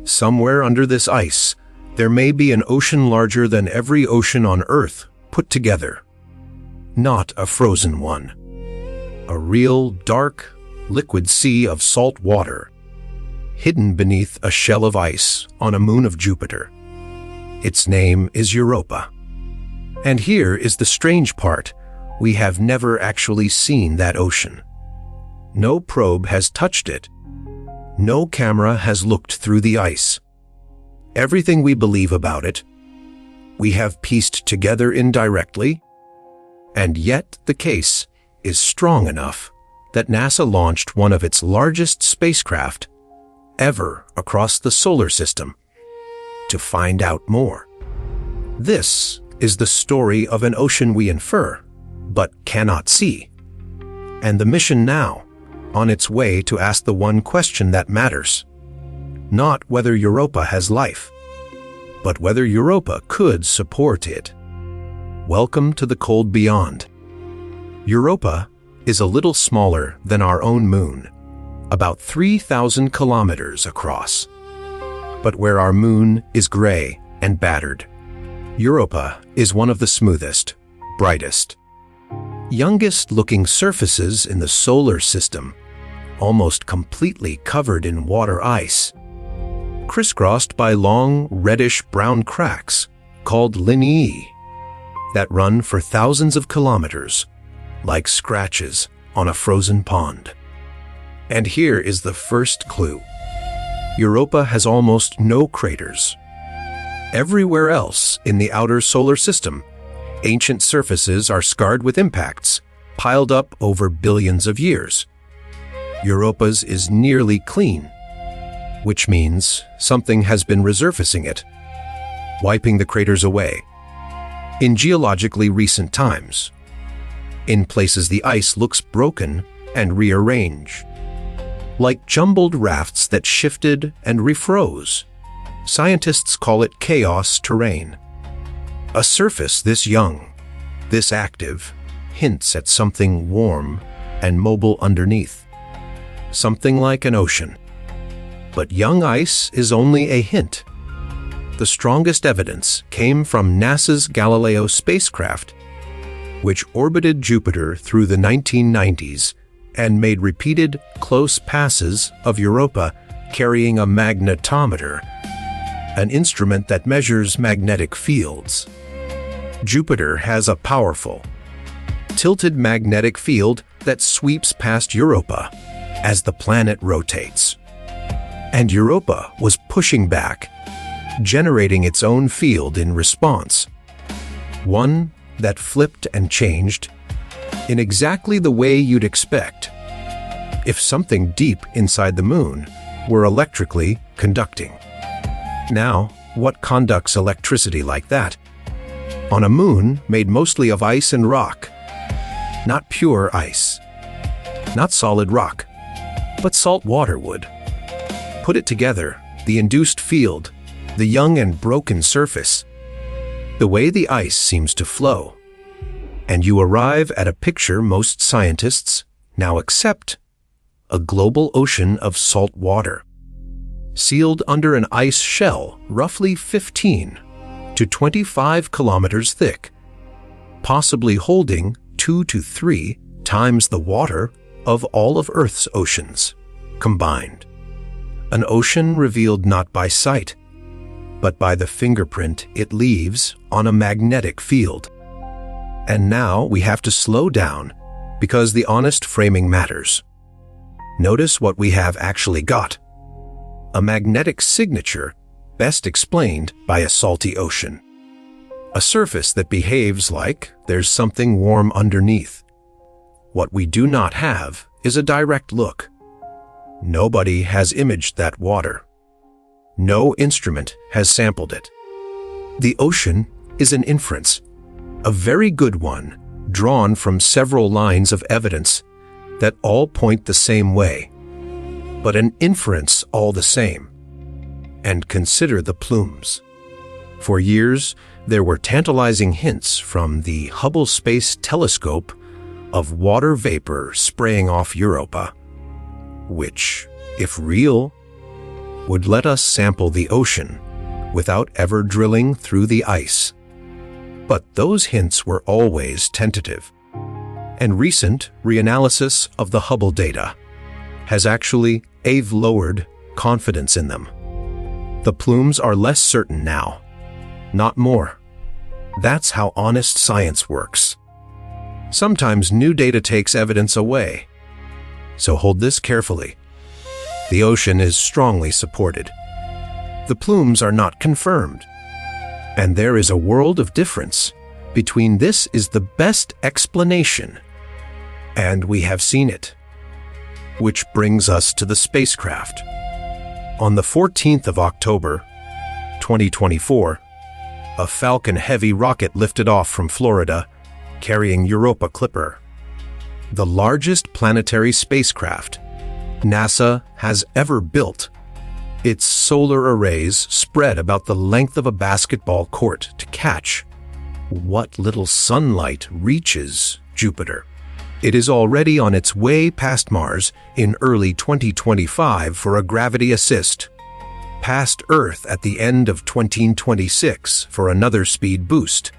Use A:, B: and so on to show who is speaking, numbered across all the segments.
A: Somewhere under this ice, there may be an ocean larger than every ocean on Earth put together. Not a frozen one. A real, dark, liquid sea of salt water, hidden beneath a shell of ice on a moon of Jupiter. Its name is Europa. And here is the strange part. We have never actually seen that ocean. No probe has touched it. No camera has looked through the ice. Everything we believe about it, we have pieced together indirectly, and yet the case is strong enough that NASA launched one of its largest spacecraft ever across the solar system to find out more. This is the story of an ocean we infer, but cannot see. And the mission now, on its way to ask the one question that matters. Not whether Europa has life, but whether Europa could support it. Welcome to the cold beyond. Europa is a little smaller than our own moon, about 3,000 kilometers across. But where our moon is gray and battered, Europa is one of the smoothest, brightest, youngest-looking surfaces in the solar system, almost completely covered in water ice, crisscrossed by long reddish-brown cracks called lineae that run for thousands of kilometers, like scratches on a frozen pond. And here is the first clue. Europa has almost no craters. Everywhere else in the outer solar system, ancient surfaces are scarred with impacts, piled up over billions of years. Europa's is nearly clean, which means something has been resurfacing it, wiping the craters away. In geologically recent times, in places the ice looks broken and rearranged, like jumbled rafts that shifted and refroze. Scientists call it chaos terrain. A surface this young, this active, hints at something warm and mobile underneath. Something like an ocean. But young ice is only a hint. The strongest evidence came from NASA's Galileo spacecraft, which orbited Jupiter through the 1990s and made repeated close passes of Europa carrying a magnetometer, an instrument that measures magnetic fields. Jupiter has a powerful, tilted magnetic field that sweeps past Europa as the planet rotates. And Europa was pushing back, generating its own field in response. One that flipped and changed in exactly the way you'd expect if something deep inside the moon were electrically conducting. Now, what conducts electricity like that? On a moon made mostly of ice and rock. Not pure ice, not solid rock, but salt water would. Put it together, the induced field, the young and broken surface, the way the ice seems to flow, and you arrive at a picture most scientists now accept: a global ocean of salt water, sealed under an ice shell roughly 15 to 25 kilometers thick, possibly holding 2 to 3 times the water of all of Earth's oceans combined. An ocean revealed not by sight, but by the fingerprint it leaves on a magnetic field. And now we have to slow down because the honest framing matters. Notice what we have actually got. A magnetic signature best explained by a salty ocean. A surface that behaves like there's something warm underneath. What we do not have is a direct look. Nobody has imaged that water. No instrument has sampled it. The ocean is an inference, a very good one, drawn from several lines of evidence that all point the same way, but an inference all the same. And consider the plumes. For years, there were tantalizing hints from the Hubble Space Telescope of water vapor spraying off Europa, which, if real, would let us sample the ocean without ever drilling through the ice. But those hints were always tentative. And recent reanalysis of the Hubble data has actually lowered confidence in them. The plumes are less certain now, not more. That's how honest science works. Sometimes new data takes evidence away. So hold this carefully. The ocean is strongly supported. The plumes are not confirmed. And there is a world of difference between this is the best explanation and we have seen it. Which brings us to the spacecraft. On the 14th of October, 2024, a Falcon Heavy rocket lifted off from Florida, carrying Europa Clipper, the largest planetary spacecraft NASA has ever built. Its solar arrays spread about the length of a basketball court to catch what little sunlight reaches Jupiter. It is already on its way past Mars in early 2025 for a gravity assist, past Earth at the end of 2026 for another speed boost,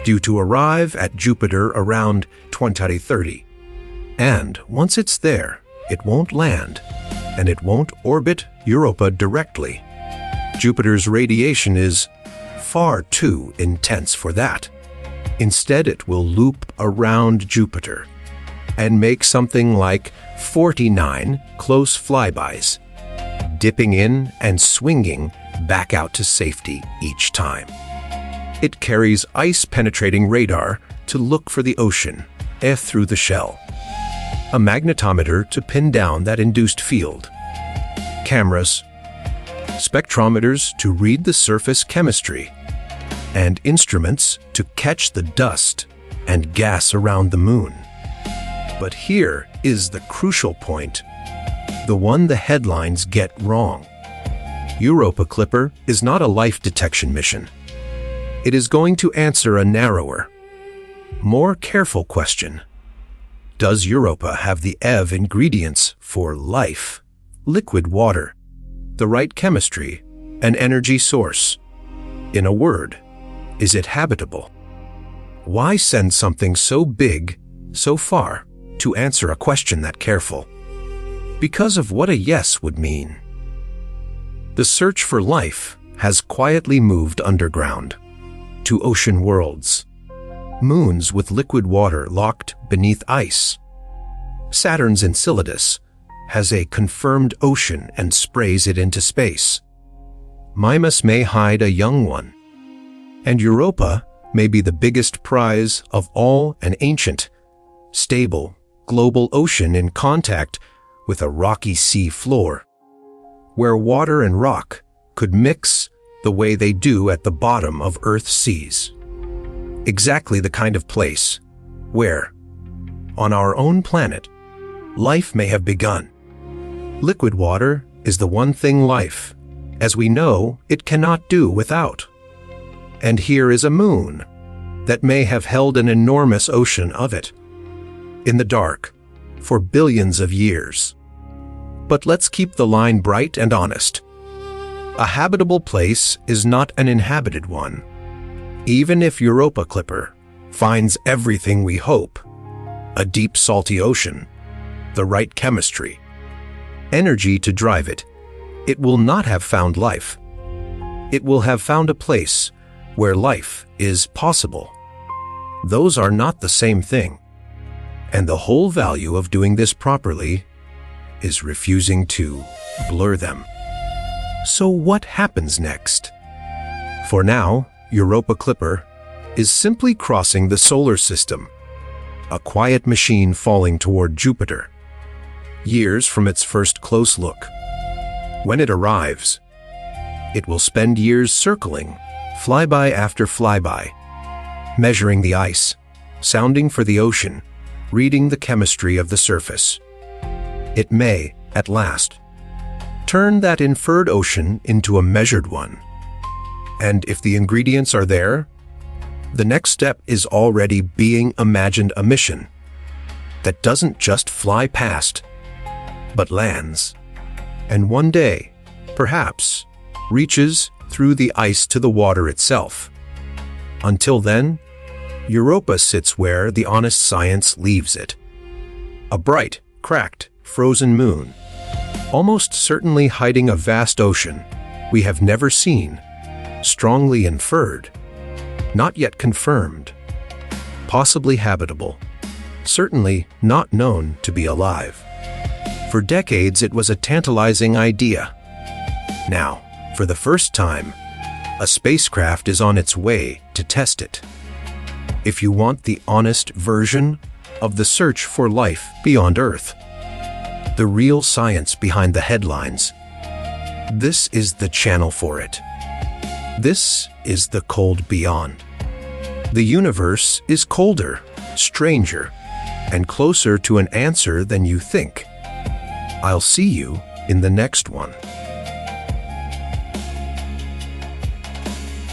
A: due to arrive at Jupiter around 2030. And once it's there, it won't land, and it won't orbit Europa directly. Jupiter's radiation is far too intense for that. Instead, it will loop around Jupiter and make something like 49 close flybys, dipping in and swinging back out to safety each time. It carries ice-penetrating radar to look for the ocean through the shell, a magnetometer to pin down that induced field, cameras, spectrometers to read the surface chemistry, and instruments to catch the dust and gas around the moon. But here is the crucial point, the one the headlines get wrong. Europa Clipper is not a life detection mission. It is going to answer a narrower, more careful question. Does Europa have the ingredients for life? Liquid water, the right chemistry, an energy source. In a word, is it habitable? Why send something so big, so far, to answer a question that careful? Because of what a yes would mean. The search for life has quietly moved underground to ocean worlds, moons with liquid water locked beneath ice. Saturn's Enceladus has a confirmed ocean and sprays it into space. Mimas may hide a young one, and Europa may be the biggest prize of all, an ancient, stable, global ocean in contact with a rocky sea floor, where water and rock could mix the way they do at the bottom of Earth's seas. Exactly the kind of place where, on our own planet, life may have begun. Liquid water is the one thing life, as we know, it cannot do without. And here is a moon that may have held an enormous ocean of it, in the dark, for billions of years. But let's keep the line bright and honest. A habitable place is not an inhabited one. Even if Europa Clipper finds everything we hope, a deep salty ocean, the right chemistry, energy to drive it, it will not have found life. It will have found a place where life is possible. Those are not the same thing. And the whole value of doing this properly is refusing to blur them. So what happens next? For now, Europa Clipper is simply crossing the solar system, a quiet machine falling toward Jupiter, years from its first close look. When it arrives, it will spend years circling, flyby after flyby, measuring the ice, sounding for the ocean, reading the chemistry of the surface. It may, at last, turn that inferred ocean into a measured one. And if the ingredients are there, the next step is already being imagined, a mission that doesn't just fly past, but lands. And one day, perhaps, reaches through the ice to the water itself. Until then, Europa sits where the honest science leaves it. A bright, cracked, frozen moon, almost certainly hiding a vast ocean we have never seen, strongly inferred, not yet confirmed, possibly habitable, certainly not known to be alive. For decades, it was a tantalizing idea. Now, for the first time, a spacecraft is on its way to test it. If you want the honest version of the search for life beyond Earth, the real science behind the headlines, this is the channel for it. This is the cold beyond. The universe is colder, stranger, and closer to an answer than you think. I'll see you in the next one.